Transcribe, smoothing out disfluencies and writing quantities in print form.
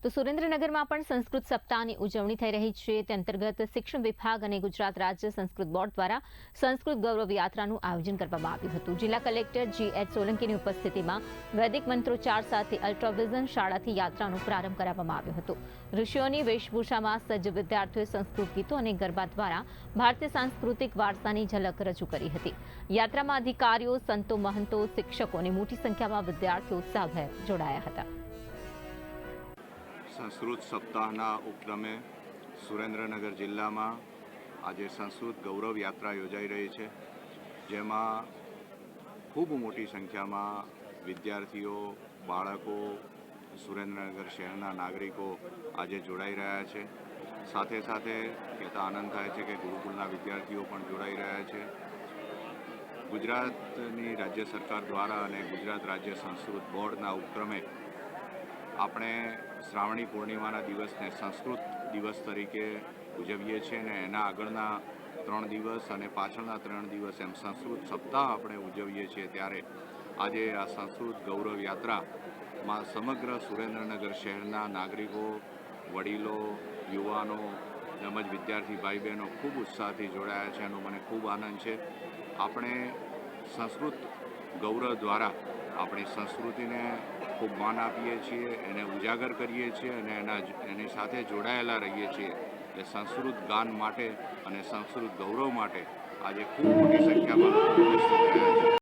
તો સુરેન્દ્રનગરમાં પણ સંસ્કૃત સપ્તાહની ઉજવણી થઈ રહી છે। તે અંતર્ગત શિક્ષણ વિભાગ અને ગુજરાત રાજ્ય સંસ્કૃત બોર્ડ દ્વારા સંસ્કૃત ગૌરવ યાત્રાનું આયોજન કરવામાં આવ્યું હતું। જિલ્લા કલેક્ટર GH સોલંકીની ઉપસ્થિતિમાં વૈદિક મંત્રોચ્ચાર સાથે અલ્ટ્રાવિઝન શાળાથી યાત્રાનો પ્રારંભ કરાવવામાં આવ્યો હતો। ઋષિઓની વેશભૂષામાં સજ્જ વિદ્યાર્થીઓએ સંસ્કૃત ગીતો અને ગરબા દ્વારા ભારતીય સાંસ્કૃતિક વારસાની ઝલક રજૂ કરી હતી। યાત્રામાં અધિકારીઓ, સંતો, મહંતો, શિક્ષકો અને મોટી સંખ્યામાં વિદ્યાર્થીઓ ઉત્સાહભેર જોડાયા હતા। સંસ્કૃત સપ્તાહના ઉપક્રમે સુરેન્દ્રનગર જિલ્લામાં આજે સંસ્કૃત ગૌરવ યાત્રા યોજાઈ રહી છે, જેમાં ખૂબ મોટી સંખ્યામાં વિદ્યાર્થીઓ, બાળકો, સુરેન્દ્રનગર શહેરના નાગરિકો આજે જોડાઈ રહ્યા છે। સાથે સાથે કહેતા આનંદ થાય છે કે ગુરુકુળના વિદ્યાર્થીઓ પણ જોડાઈ રહ્યા છે। ગુજરાતની રાજ્ય સરકાર દ્વારા અને ગુજરાત રાજ્ય સંસ્કૃત બોર્ડના ઉપક્રમે આપણે શ્રાવણી પૂર્ણિમાના દિવસને સંસ્કૃત દિવસ તરીકે ઉજવીએ છીએ અને એના આગળના 3 દિવસ અને પાછળના 3 દિવસ એમ સંસ્કૃત સપ્તાહ આપણે ઉજવીએ છીએ। ત્યારે આજે આ સંસ્કૃત ગૌરવ યાત્રામાં સમગ્ર સુરેન્દ્રનગર શહેરના નાગરિકો, વડીલો, યુવાનો તેમજ વિદ્યાર્થી ભાઈ બહેનો ખૂબ ઉત્સાહથી જોડાયા છે, એનો મને ખૂબ આનંદ છે। આપણે સંસ્કૃત ગૌરવ દ્વારા આપણી સંસ્કૃતિને ખૂબ માન આપીએ છીએ, એને ઉજાગર કરીએ છીએ અને એની સાથે જોડાયેલા રહીએ છીએ। એટલે સંસ્કૃત ગાન માટે અને સંસ્કૃત ગૌરવ માટે આજે ખૂબ મોટી સંખ્યામાં લોકો ઉપસ્થિત રહ્યા છે।